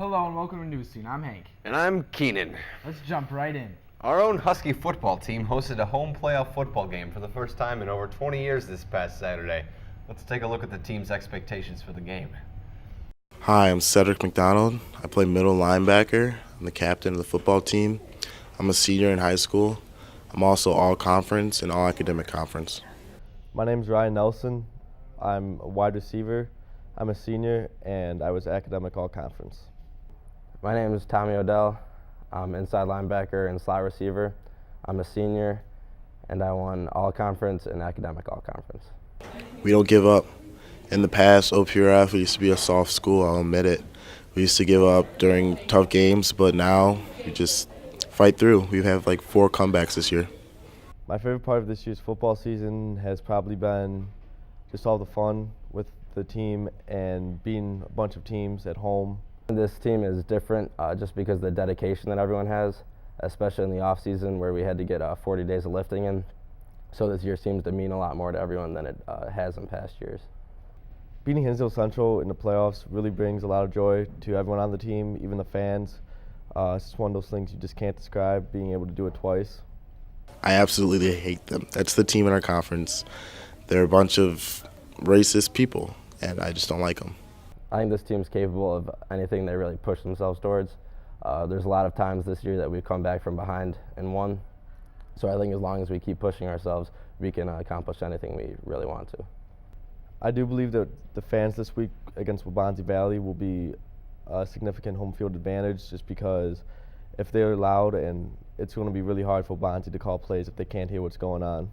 Hello and welcome to Newscene. I'm Hank. And I'm Keenan. Let's jump right in. Our own Husky Football team hosted a home playoff football game for the first time in over 20 years this past Saturday. Let's take a look at the team's expectations for the game. Hi, I'm Cedric McDonald. I play middle linebacker. I'm the captain of the football team. I'm a senior in high school. I'm also all-conference and all-academic conference. My name's Ryan Nelson. I'm a wide receiver. I'm a senior, and I was academic all-conference. My name is Tommy Odell. I'm inside linebacker and slot receiver. I'm a senior, and I won all-conference and academic all-conference. We don't give up. In the past, OPRF used to be a soft school, I'll admit it. We used to give up during tough games, but now we just fight through. We have like 4 comebacks this year. My favorite part of this year's football season has probably been just all the fun with the team and being a bunch of teams at home. This team is different just because of the dedication that everyone has, especially in the off season where we had to get 40 days of lifting in. So this year seems to mean a lot more to everyone than it has in past years. Beating Hinsdale Central in the playoffs really brings a lot of joy to everyone on the team, even the fans. It's just one of those things you just can't describe, being able to do it twice. I absolutely hate them. That's the team in our conference. They're a bunch of racist people, and I just don't like them. I think this team's capable of anything they really push themselves towards. There's a lot of times this year that we've come back from behind and won. So I think as long as we keep pushing ourselves, we can accomplish anything we really want to. I do believe that the fans this week against Waubonsie Valley will be a significant home field advantage, just because if they're loud, and it's going to be really hard for Waubonsie to call plays if they can't hear what's going on.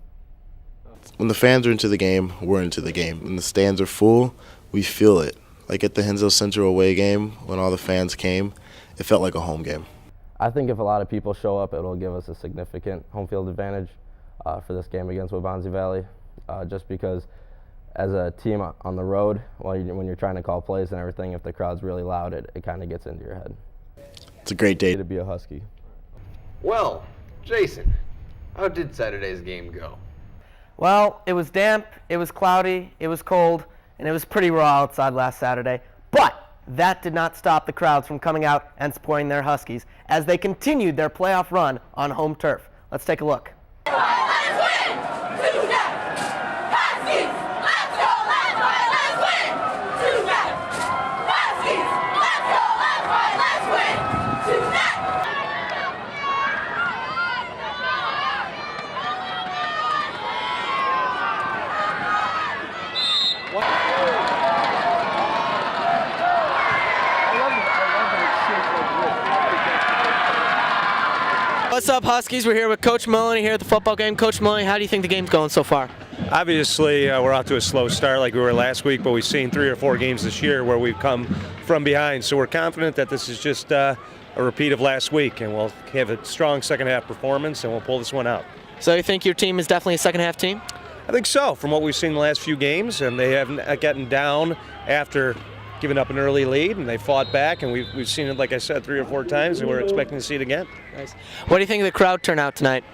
When the fans are into the game, we're into the game. When the stands are full, we feel it. Like at the Hinsdale Central away game, when all the fans came, it felt like a home game. I think if a lot of people show up, it'll give us a significant home field advantage for this game against Waubonsie Valley, just because as a team on the road, when you're trying to call plays and everything, if the crowd's really loud, it kind of gets into your head. It's a great day to be a Husky. Well, Jason, how did Saturday's game go? Well, it was damp, it was cloudy, it was cold, and it was pretty raw outside last Saturday. But that did not stop the crowds from coming out and supporting their Huskies as they continued their playoff run on home turf. Let's take a look. What's up, Huskies? We're here with Coach Maloney here at the football game. Coach Maloney, how do you think the game's going so far? Obviously, we're off to a slow start like we were last week, but we've seen 3 or 4 games this year where we've come from behind. So we're confident that this is just a repeat of last week, and we'll have a strong second-half performance, and we'll pull this one out. So you think your team is definitely a second-half team? I think so, from what we've seen the last few games, and they haven't gotten down after giving up an early lead, and they fought back, and we've seen it, like I said, 3 or 4 times, and we're expecting to see it again. Nice. What do you think of the crowd turnout tonight?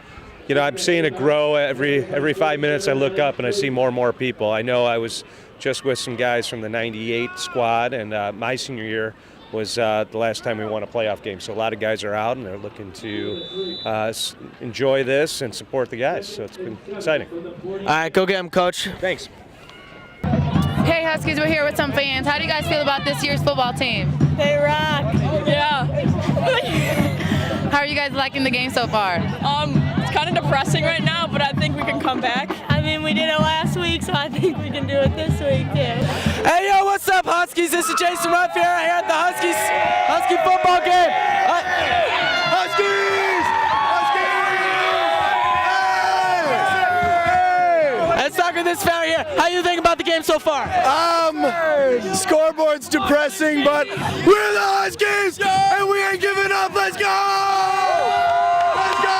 You know, I'm seeing it grow every 5 minutes. I look up and I see more and more people. I know I was just with some guys from the '98 squad, and my senior year was the last time we won a playoff game. So a lot of guys are out, and they're looking to enjoy this and support the guys. So it's been exciting. All right, go get them, Coach. Thanks. Hey Huskies, we're here with some fans. How do you guys feel about this year's football team? They rock. Yeah. How are you guys liking the game so far? It's kind of depressing right now, but I think we can come back. I mean, we did it last week, so I think we can do it this week too. Hey, yo, what's up, Huskies? This is Jason Ruff here at the Husky Football game. Huskies! Let's talk with this fan here. How do you think about the game so far? Scoreboard's depressing, but we're the Huskies, and we ain't giving up. Let's go! Let's go!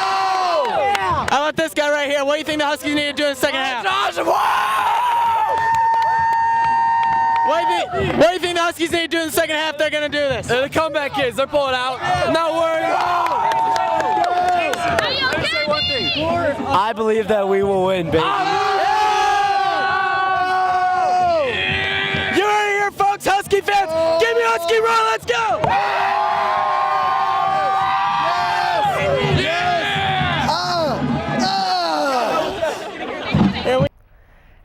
How about this guy right here? What do you think the Huskies need to do in the second half? Awesome! What do you think the Huskies need to do in the second half? They're going to do this. They're the comeback kids. They're pulling out. I'm not worried. I believe that we will win, baby. You heard it here, folks. Husky fans, give me Husky Roll! Let's go!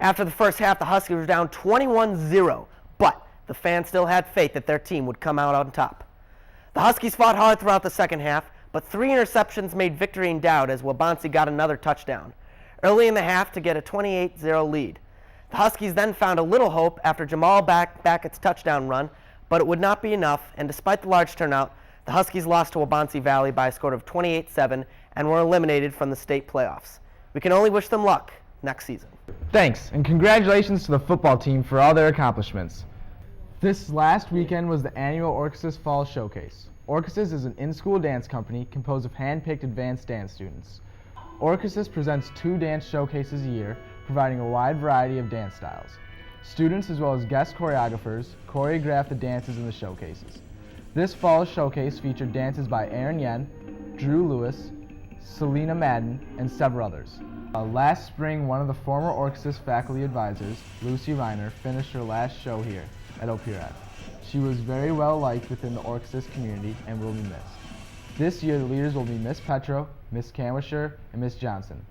After the first half, the Huskies were down 21-0, but the fans still had faith that their team would come out on top. The Huskies fought hard throughout the second half, but 3 interceptions made victory in doubt as Waubonsie got another touchdown early in the half to get a 28-0 lead. The Huskies then found a little hope after Jamal Beckett's touchdown run, but it would not be enough, and despite the large turnout, the Huskies lost to Waubonsie Valley by a score of 28-7 and were eliminated from the state playoffs. We can only wish them luck next season. Thanks, and congratulations to the football team for all their accomplishments. This last weekend was the annual OHS Fall Showcase. OHS is an in-school dance company composed of hand-picked advanced dance students. OHS presents 2 dance showcases a year, providing a wide variety of dance styles. Students as well as guest choreographers choreograph the dances in the showcases. This fall's showcase featured dances by Aaron Yen, Drew Lewis, Selena Madden, and several others. Last spring, one of the former OHS faculty advisors, Lucy Reiner, finished her last show here at OPRF. She was very well liked within the OHS community and will be missed. This year, the leaders will be Miss Petro, Miss Canwisher, and Miss Johnson.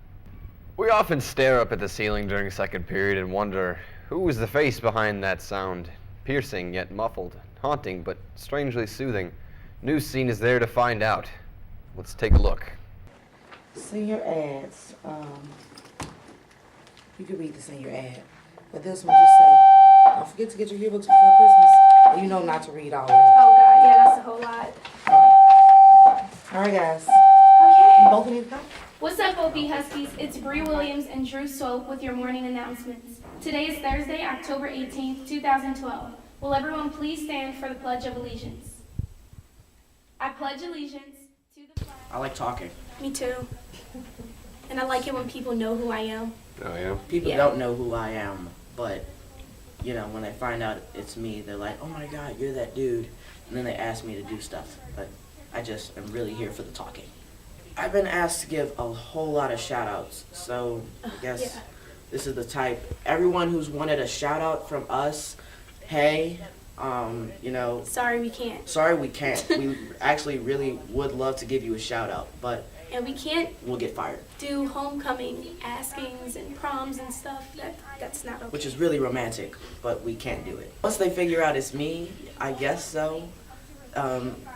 We often stare up at the ceiling during second period and wonder, who is the face behind that sound? Piercing yet muffled, haunting but strangely soothing. Newscene is there to find out. Let's take a look. Senior ads. You can read the senior ad. But this one just say, don't forget to get your yearbooks before Christmas. And you know not to read all of that. Oh God, yeah, that's a whole lot. Alright guys. Okay. You both need to come? What's up, OP Huskies? It's Bree Williams and Drew Swope with your morning announcements. Today is Thursday, October 18th, 2012. Will everyone please stand for the Pledge of Allegiance? I pledge allegiance to the flag. I like talking. Me too. And I like it when people know who I am. Oh, yeah? People don't know who I am, but, you know, when they find out it's me, they're like, oh my God, you're that dude. And then they ask me to do stuff, but I just am really here for the talking. I've been asked to give a whole lot of shout outs, so I guess this is the type. Everyone who's wanted a shout out from us, hey, you know. Sorry we can't. Sorry we can't. We actually really would love to give you a shout out, but and we can't we'll get fired. Do homecoming askings and proms and stuff. That's not okay. Which is really romantic, but we can't do it. Once they figure out it's me, I guess so,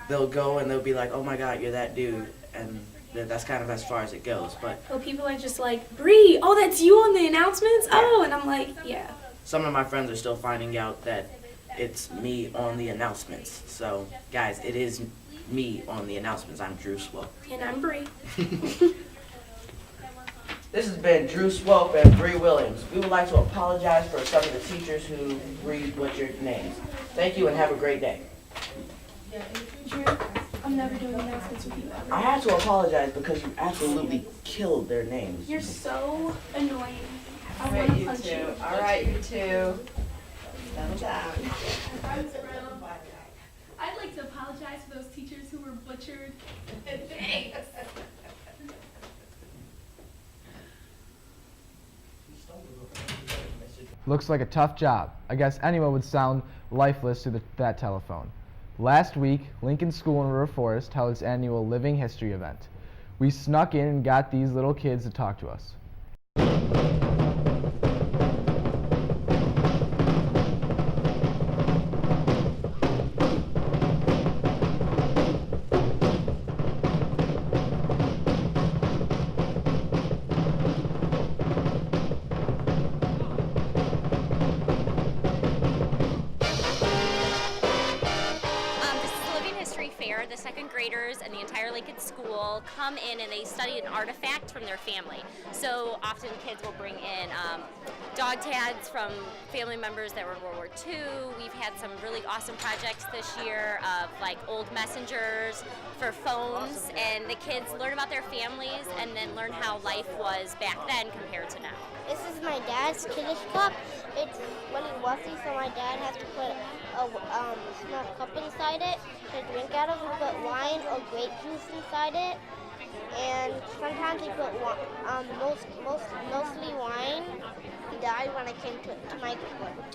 they'll go and they'll be like, oh my God, you're that dude. And that's kind of as far as it goes. But people are just like, Bree, oh, that's you on the announcements? Yeah. Oh, and I'm like, yeah. Some of my friends are still finding out that it's me on the announcements. So, guys, it is me on the announcements. I'm Drew Swope. And I'm Bree. This has been Drew Swope and Bree Williams. We would like to apologize for some of the teachers who read butchered names. Thank you and have a great day. Drew, I'm never doing announcements with you ever. I had to apologize because you absolutely killed their names. You're so annoying. All right, you two. All right, you two. Settle down. I'd like to apologize for those teachers who were butchered. Thanks. Looks like a tough job. I guess anyone would sound lifeless to that telephone. Last week, Lincoln School in River Forest held its annual Living History event. We snuck in and got these little kids to talk to us. The second graders and the entire Lincoln School come in and they study an artifact from their family. So often kids will bring in dog tags from family members that were in World War II. We've had some really awesome projects this year of like old messengers for phones, and the kids learn about their families and then learn how life was back then compared to now. This is my dad's Kiddish cup. It's really rusty, so my dad has to put a small cup inside it to drink out of. We put wine or grape juice inside it, and sometimes we put mostly wine. He died when I came to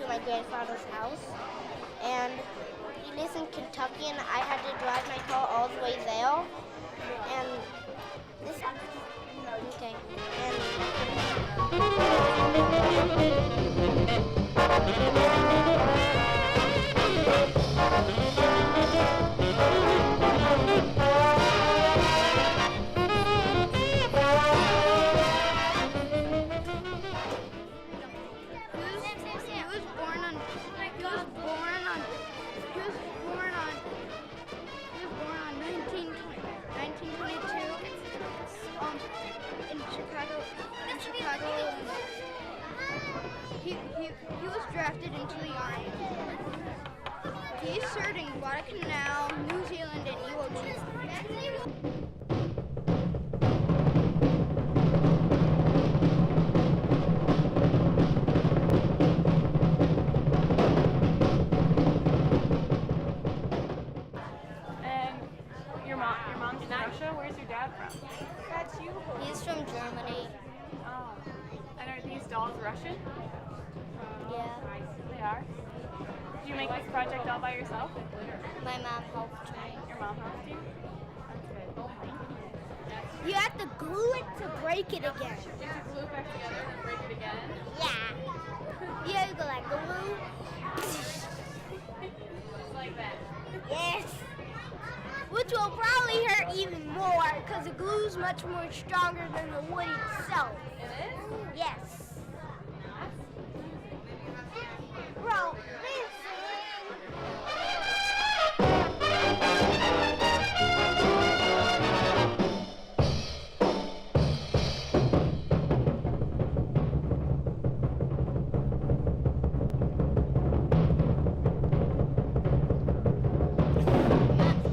my grandfather's house, and he is in Kentucky, and I had to drive my car all the way there. And this, okay. He was drafted into the Army. He served in Guadalcanal, New Zealand, and Iwo Jima. And your mom's in Russia? Where's your dad from? That's you. He's from Germany. Oh. And are these dolls Russian? Yeah. They are? Did you make this project all by yourself? My mom helped me. Your mom helped you? That's good. You have to glue it to break it again. You have to glue it back together and break it again? Yeah. Yeah, you go like glue. Just like that. Yes. Which will probably hurt even more because the glue is much more stronger than the wood itself. It is? Yes. Bro,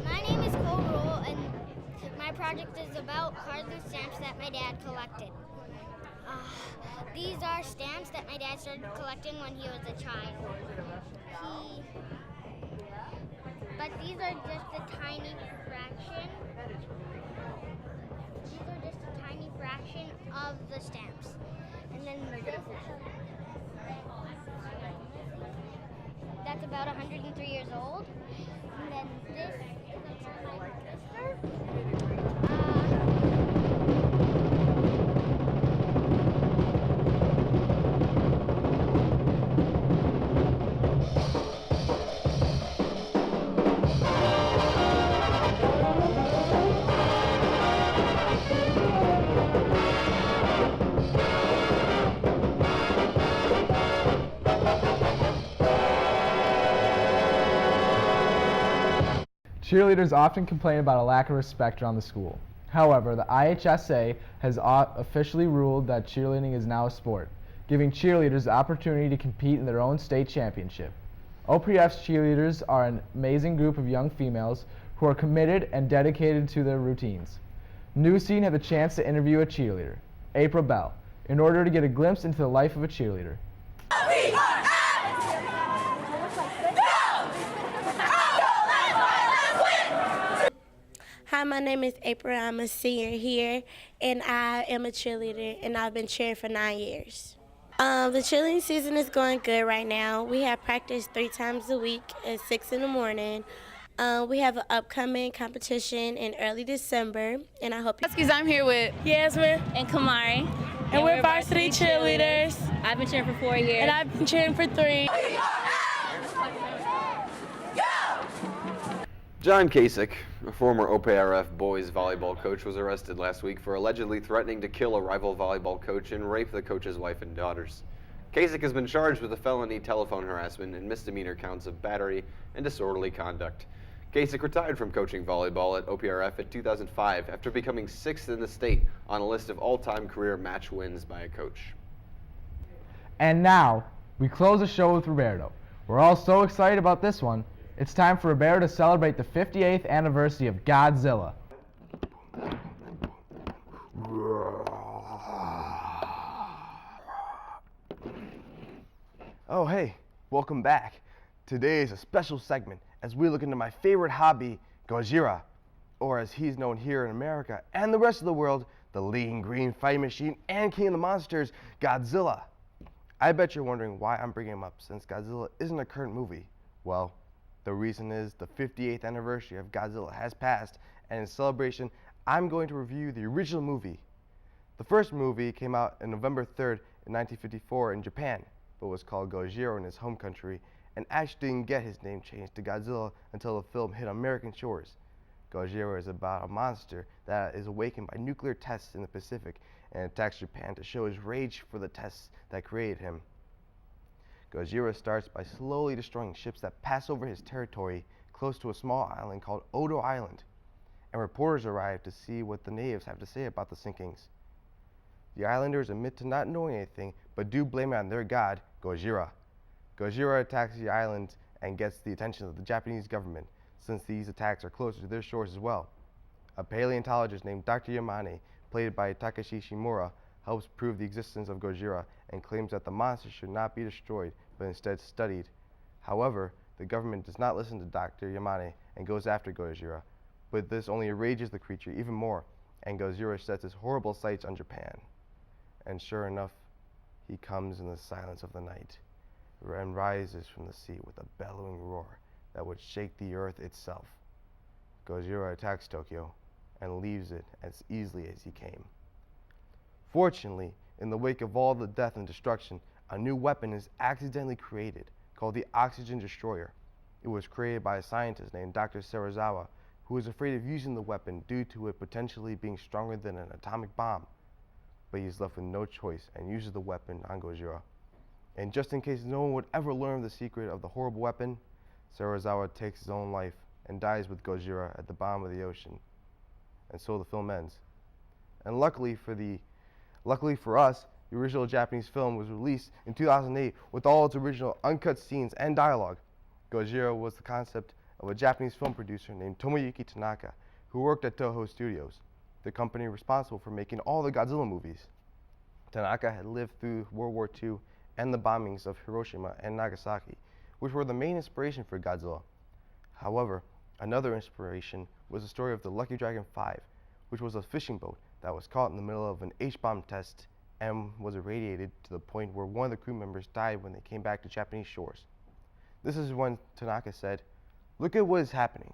My name is Cole Rule, and my project is about cards and stamps that my dad collected. These are stamps that my dad started collecting when he was a child. But these are just a tiny fraction. These are just a tiny fraction of the stamps. And then that's about 103 years old. And then this is a little twister. Cheerleaders often complain about a lack of respect around the school. However, the IHSA has officially ruled that cheerleading is now a sport, giving cheerleaders the opportunity to compete in their own state championship. OPF's cheerleaders are an amazing group of young females who are committed and dedicated to their routines. Newscene had the chance to interview a cheerleader, April Bell, in order to get a glimpse into the life of a cheerleader. Hi, my name is April. I'm a senior here, and I am a cheerleader, and I've been cheering for 9 years. The cheerleading season is going good right now. We have practice 3 times a week at 6 in the morning. We have an upcoming competition in early December, and I hope Huskies, I'm here with Yasmin and Kamari. and we're varsity cheerleaders. I've been cheering for 4 years. And I've been cheering for 3. John Kasich, a former OPRF boys volleyball coach, was arrested last week for allegedly threatening to kill a rival volleyball coach and rape the coach's wife and daughters. Kasich has been charged with a felony telephone harassment and misdemeanor counts of battery and disorderly conduct. Kasich retired from coaching volleyball at OPRF in 2005 after becoming 6th in the state on a list of all-time career match wins by a coach. And now, we close the show with Roberto. We're all so excited about this one. It's time for Roberto to celebrate the 58th anniversary of Godzilla. Oh, hey, welcome back. Today is a special segment as we look into my favorite hobby, Godzilla, or as he's known here in America and the rest of the world, the lean green fighting machine and king of the monsters, Godzilla. I bet you're wondering why I'm bringing him up since Godzilla isn't a current movie. Well, The reason is the 58th anniversary of Godzilla has passed, and in celebration, I'm going to review the original movie. The first movie came out on November 3rd in 1954 in Japan, but was called Gojira in his home country, and actually didn't get his name changed to Godzilla until the film hit American shores. Gojira is about a monster that is awakened by nuclear tests in the Pacific and attacks Japan to show his rage for the tests that created him. Gojira starts by slowly destroying ships that pass over his territory close to a small island called Odo Island, and reporters arrive to see what the natives have to say about the sinkings. The islanders admit to not knowing anything, but do blame it on their god, Gojira. Gojira attacks the island and gets the attention of the Japanese government, since these attacks are closer to their shores as well. A paleontologist named Dr. Yamane, played by Takashi Shimura, helps prove the existence of Gojira and claims that the monster should not be destroyed, but instead studied. However, the government does not listen to Dr. Yamane and goes after Gojira, but this only enrages the creature even more, and Gojira sets his horrible sights on Japan. And sure enough, he comes in the silence of the night and rises from the sea with a bellowing roar that would shake the earth itself. Gojira attacks Tokyo and leaves it as easily as he came. Fortunately, in the wake of all the death and destruction, a new weapon is accidentally created called the Oxygen Destroyer. It was created by a scientist named Dr. Serizawa, who was afraid of using the weapon due to it potentially being stronger than an atomic bomb. But he is left with no choice and uses the weapon on Gojira. And just in case no one would ever learn the secret of the horrible weapon, Serizawa takes his own life and dies with Gojira at the bottom of the ocean. And so the film ends. And luckily for us, the original Japanese film was released in 2008 with all its original uncut scenes and dialogue. Gojira was the concept of a Japanese film producer named Tomoyuki Tanaka, who worked at Toho Studios, the company responsible for making all the Godzilla movies. Tanaka had lived through World War II and the bombings of Hiroshima and Nagasaki, which were the main inspiration for Godzilla. However, another inspiration was the story of the Lucky Dragon 5, which was a fishing boat that was caught in the middle of an H-bomb test and was irradiated to the point where one of the crew members died when they came back to Japanese shores. This is when Tanaka said, "Look at what is happening.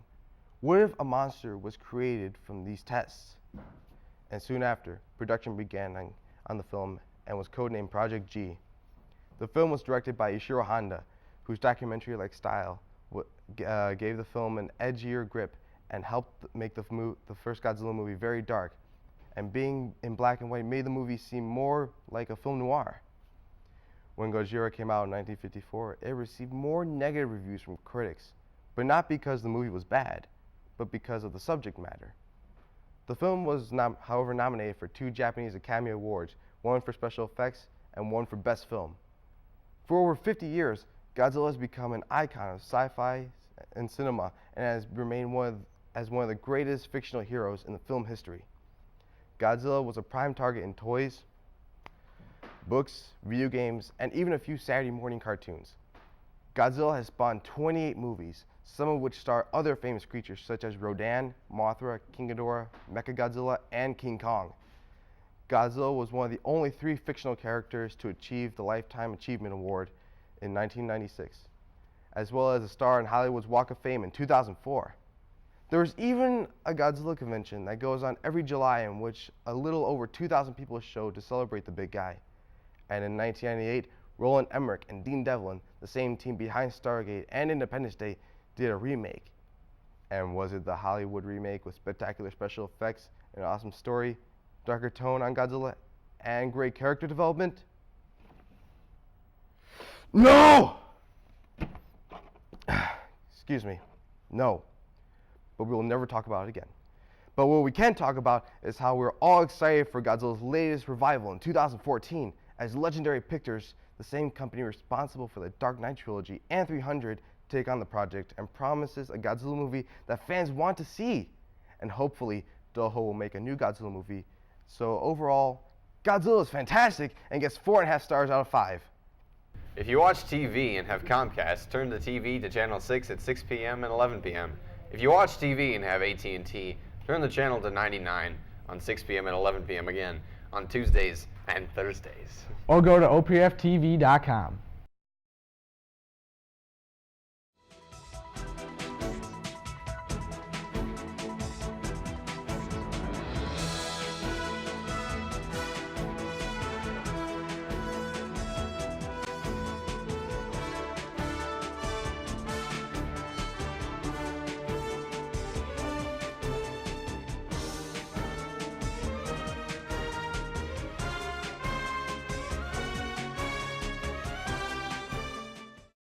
What if a monster was created from these tests?" And soon after, production began on the film and was codenamed Project G. The film was directed by Ishiro Honda, whose documentary-like style gave the film an edgier grip and helped make the first Godzilla movie very dark, and being in black and white made the movie seem more like a film noir. When Gojira came out in 1954, it received more negative reviews from critics, but not because the movie was bad, but because of the subject matter. The film was, however, nominated for 2 Japanese Academy Awards, one for special effects and one for best film. For over 50 years, Godzilla has become an icon of sci-fi and cinema and has remained one of the greatest fictional heroes in the film history. Godzilla was a prime target in toys, books, video games, and even a few Saturday morning cartoons. Godzilla has spawned 28 movies, some of which star other famous creatures such as Rodan, Mothra, King Ghidorah, Mechagodzilla, and King Kong. Godzilla was one of the only 3 fictional characters to achieve the Lifetime Achievement Award in 1996, as well as a star in Hollywood's Walk of Fame in 2004. There's even a Godzilla convention that goes on every July in which a little over 2,000 people show to celebrate the big guy. And in 1998, Roland Emmerich and Dean Devlin, the same team behind Stargate and Independence Day, did a remake. And was it the Hollywood remake with spectacular special effects, an awesome story, darker tone on Godzilla, and great character development? No! Excuse me. No. But we will never talk about it again. But what we can talk about is how we're all excited for Godzilla's latest revival in 2014, as Legendary Pictures, the same company responsible for the Dark Knight trilogy and 300, take on the project and promises a Godzilla movie that fans want to see. And hopefully, Toho will make a new Godzilla movie. So overall, Godzilla is fantastic and gets 4.5 stars out of 5. If you watch TV and have Comcast, turn the TV to channel 6 at 6 p.m. and 11 p.m. If you watch TV and have AT&T, turn the channel to 99 on 6 p.m. and 11 p.m. again on Tuesdays and Thursdays. Or go to opftv.com.